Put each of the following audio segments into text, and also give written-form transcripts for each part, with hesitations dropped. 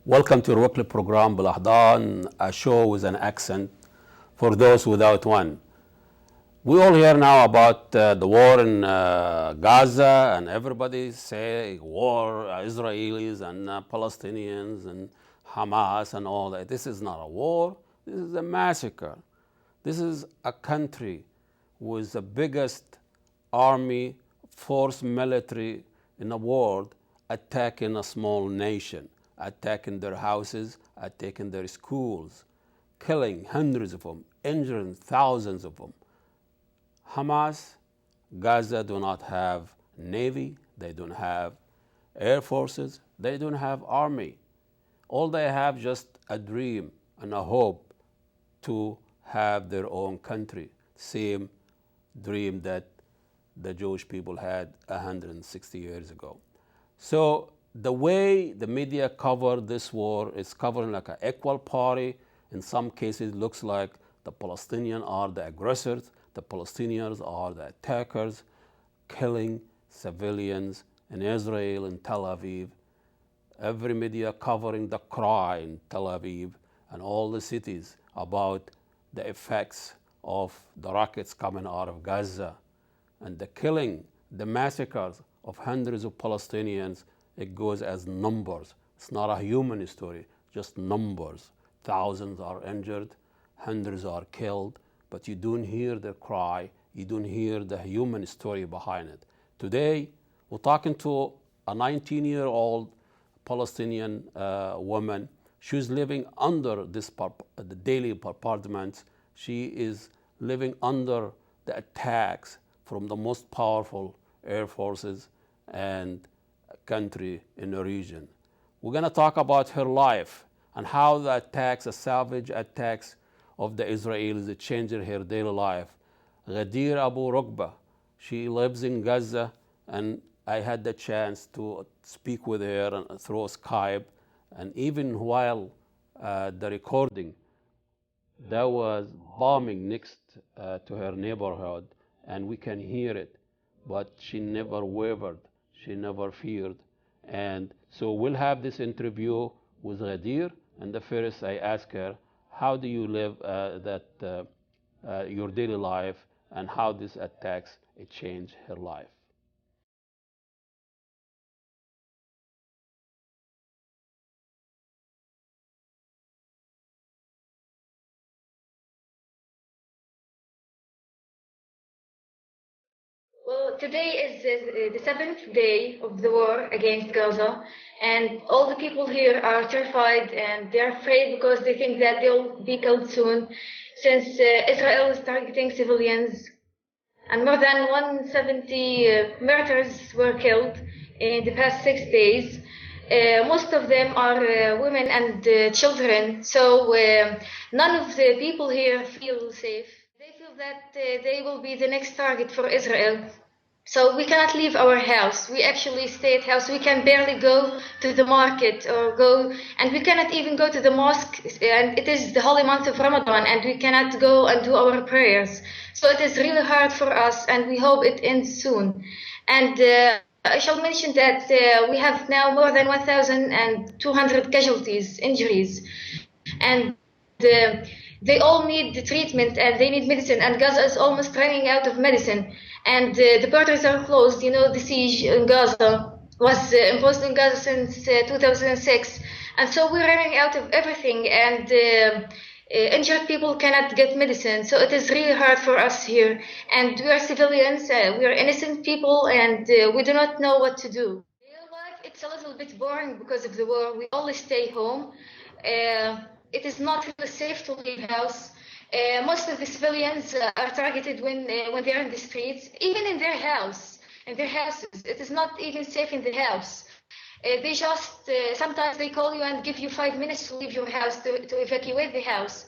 Welcome to our weekly program بالأحضان, a show with an accent for those without one. We all hear now about the war in Gaza, and everybody say war, Israelis and Palestinians and Hamas and all that. This is not a war, this is a massacre. This is a country with the biggest army, force, military in the world attacking a small nation, attacking their houses, attacking their schools, killing hundreds of them, injuring thousands of them. Hamas, Gaza do not have navy, they don't have air forces, they don't have army. All they have just a dream and a hope to have their own country. Same dream that the Jewish people had 160 years ago. So the way the media cover this war is covering like an equal party. In some cases, it looks like the Palestinians are the aggressors, the Palestinians are the attackers, killing civilians in Israel and Tel Aviv. Every media covering the cry in Tel Aviv and all the cities about the effects of the rockets coming out of Gaza and the killing, the massacres of hundreds of Palestinians. It goes as numbers. It's not a human story, just numbers. Thousands are injured, hundreds are killed, but you don't hear the cry, you don't hear the human story behind it. Today, we're talking to a 19-year-old Palestinian woman. She's living under the daily bombardments. She is living under the attacks from the most powerful air forces and country in the region. We're going to talk about her life and how the attacks, the savage attacks of the Israelis changed her daily life. Ghadir Abu Rokba, she lives in Gaza, and I had the chance to speak with her through Skype, and even while the recording, there was bombing next to her neighborhood, and we can hear it, but she never wavered. She never feared. And so we'll have this interview with Ghadir. And the first I ask her, how do you live your daily life, and how these attacks changed her life? Well, today is the seventh day of the war against Gaza, and all the people here are terrified and they're afraid because they think that they'll be killed soon, since Israel is targeting civilians, and more than 170 martyrs were killed in the past 6 days. Most of them are women and children, so none of the people here feel safe. They feel that they will be the next target for Israel. So we cannot leave our house. We actually stay at house. We can barely go to the market and we cannot even go to the mosque. And it is the holy month of Ramadan, and we cannot go and do our prayers. So it is really hard for us, and we hope it ends soon. And I shall mention that we have now more than 1,200 casualties, injuries, and they all need the treatment and they need medicine, and Gaza is almost running out of medicine, and the borders are closed. You know, the siege in Gaza was imposed in Gaza since 2006, and so we're running out of everything, and injured people cannot get medicine, so it is really hard for us here, and we are civilians, we are innocent people, and we do not know what to do. Real life, it's a little bit boring because of the war. We always stay home. It is not really safe to leave house. Most of the civilians are targeted when they're in the streets, even in their houses. It is not even safe in the house. They just, sometimes they call you and give you 5 minutes to leave your house, to evacuate the house.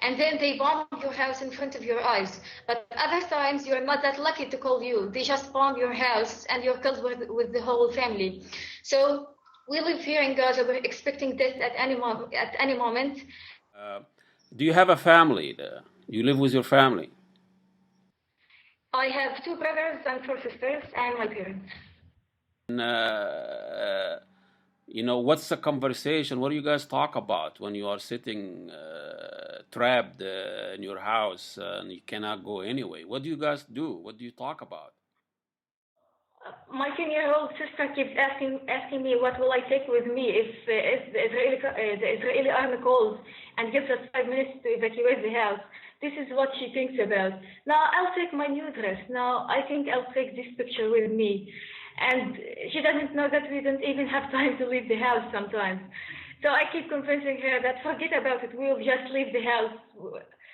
and then they bomb your house in front of your eyes. But other times you're not that lucky to call you. They just bomb your house and you're killed with the whole family. So we live here in Gaza. We're expecting death at any moment. Do you have a family there? You live with your family? I have 2 brothers and 4 sisters and my parents. And, what's the conversation? What do you guys talk about when you are sitting trapped in your house and you cannot go anyway? What do you guys do? What do you talk about? My 10-year-old sister keeps asking me what will I take with me if the Israeli army calls and gives us 5 minutes to evacuate the house. This is what she thinks about. Now I'll take my new dress. Now I think I'll take this picture with me. And she doesn't know that we don't even have time to leave the house sometimes. So I keep convincing her that forget about it, we'll just leave the house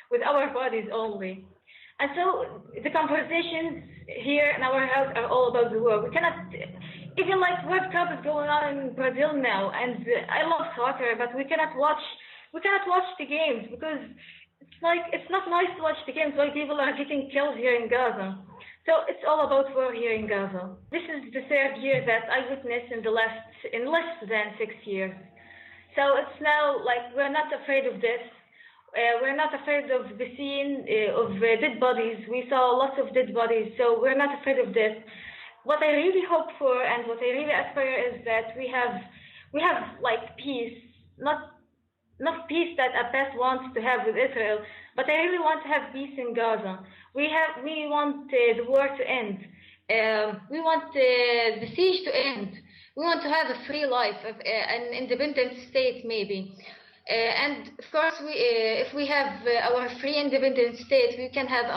with our bodies only. And so the conversations here in our house are all about the war. We cannot, even like World Cup is going on in Brazil now, and I love soccer, but we cannot watch the games because it's not nice to watch the games while people are getting killed here in Gaza. So it's all about war here in Gaza. This is the 3rd year that I witnessed in less than 6 years. So it's now like we're not afraid of this. We're not afraid of the scene of dead bodies. We saw lots of dead bodies, so we're not afraid of this. What I really hope for and what I really aspire is that we have like peace, not peace that Abbas wants to have with Israel, but I really want to have peace in Gaza. We want the war to end. We want the siege to end. We want to have a free life, an independent state maybe. And of course, if we have our free independent state, we can have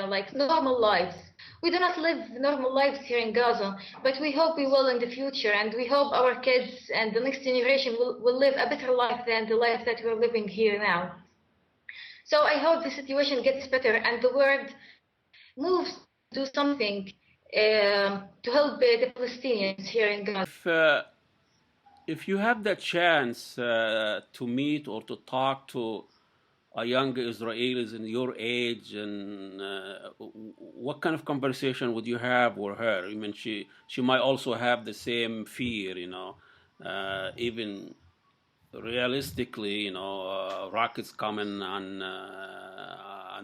like normal lives. We do not live normal lives here in Gaza, but we hope we will in the future, and we hope our kids and the next generation will live a better life than the life that we're living here now. So I hope the situation gets better and the world moves to do something to help the Palestinians here in Gaza. If you have the chance to meet or to talk to a young Israelis in your age, and what kind of conversation would you have with her? I mean, she might also have the same fear, even realistically, rockets coming on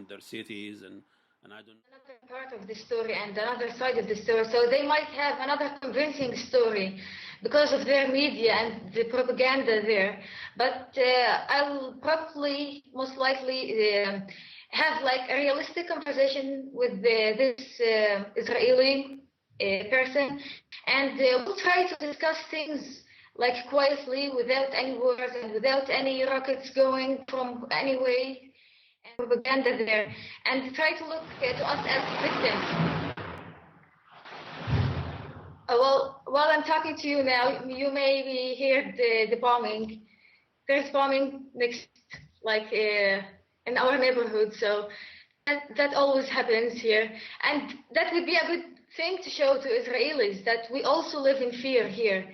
their cities, and I don't. Another part of the story and another side of the story. So they might have another convincing story because of their media and the propaganda there. But I'll probably, most likely, have like a realistic conversation with this Israeli person, and we'll try to discuss things like quietly, without any wars and without any rockets going from any way. And propaganda there, and try to look to us as victims. Well, while I'm talking to you now, you may hear the bombing. There's bombing next, like in our neighborhood, so that always happens here, and that would be a good thing to show to Israelis that we also live in fear here.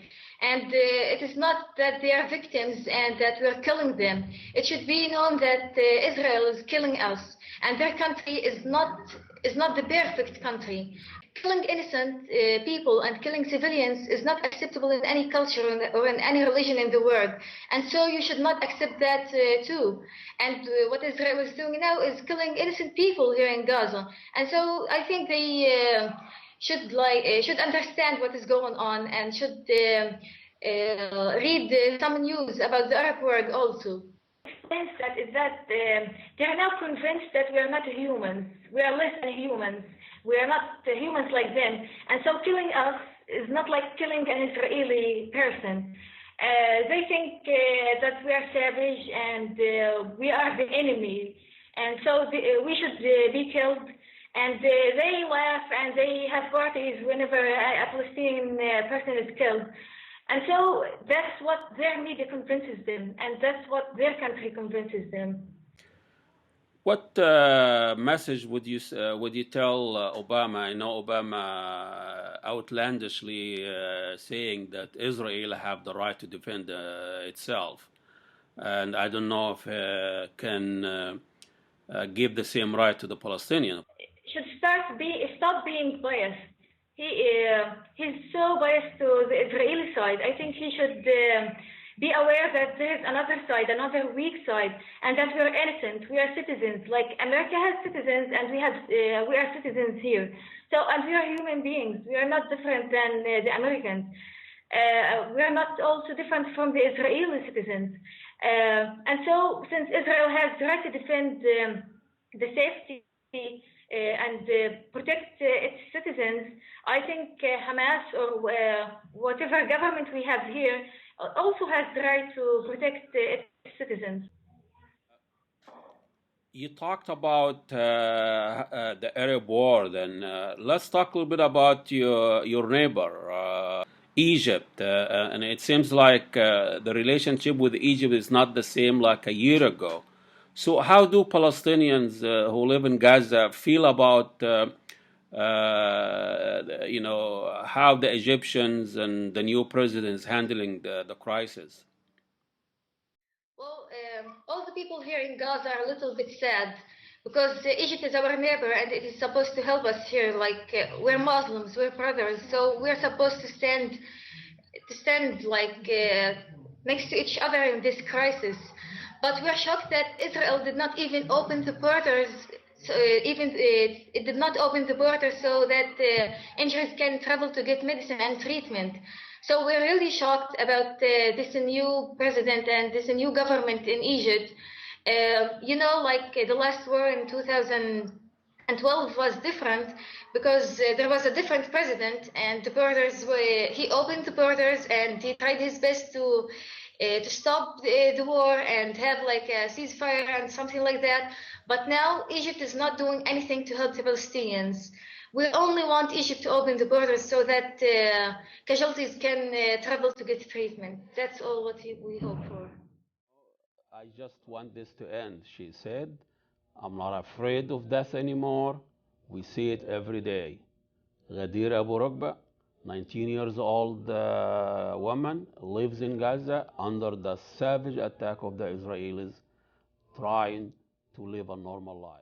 And it is not that they are victims and that we are killing them. It should be known that Israel is killing us, and their country is not the perfect country. Killing innocent people and killing civilians is not acceptable in any culture or in any religion in the world. And so you should not accept that too. And what Israel is doing now is killing innocent people here in Gaza. And so I think they should understand what is going on and should read some news about the Arab world also. That they are now convinced that we are not humans. We are less than humans. We are not humans like them. And so killing us is not like killing an Israeli person. They think that we are savage and we are the enemy. And so we should be killed. And they laugh and they have parties whenever a Palestinian person is killed. And so that's what their media convinces them, and that's what their country convinces them. What message would you tell Obama? I know Obama outlandishly saying that Israel have the right to defend itself, and I don't know if can give the same right to the Palestinians. Should stop being biased. He's so biased to the Israeli side. I think he should be aware that there is another side, another weak side, and that we are innocent. We are citizens. Like America has citizens, and we are citizens here. So, and we are human beings. We are not different than the Americans. We are not also different from the Israeli citizens. And so, since Israel has the right to defend the safety and protect its citizens, I think Hamas or whatever government we have here also has the right to protect its citizens. You talked about the Arab war. Then let's talk a little bit about your neighbor, Egypt. And it seems like the relationship with Egypt is not the same like a year ago. So how do Palestinians who live in Gaza feel about how the Egyptians and the new president is handling the crisis? Well, all the people here in Gaza are a little bit sad because Egypt is our neighbor and it is supposed to help us here. Like we're Muslims, we're brothers, so we're supposed to stand like next to each other in this crisis. But we are shocked that Israel did not even open the borders. So it did not open the borders so that injuries can travel to get medicine and treatment. So we're really shocked about this new president and this new government in Egypt. Like the last war in 2012 was different because there was a different president and the borders he opened the borders and he tried his best to stop the war and have like a ceasefire and something like that. But now Egypt is not doing anything to help the Palestinians. We only want Egypt to open the borders so that casualties can travel to get treatment. That's all what we hope for. I just want this to end, she said. I'm not afraid of death anymore. We see it every day. Ghadir Abu Rokba, 19 years old woman, lives in Gaza under the savage attack of the Israelis, trying to live a normal life.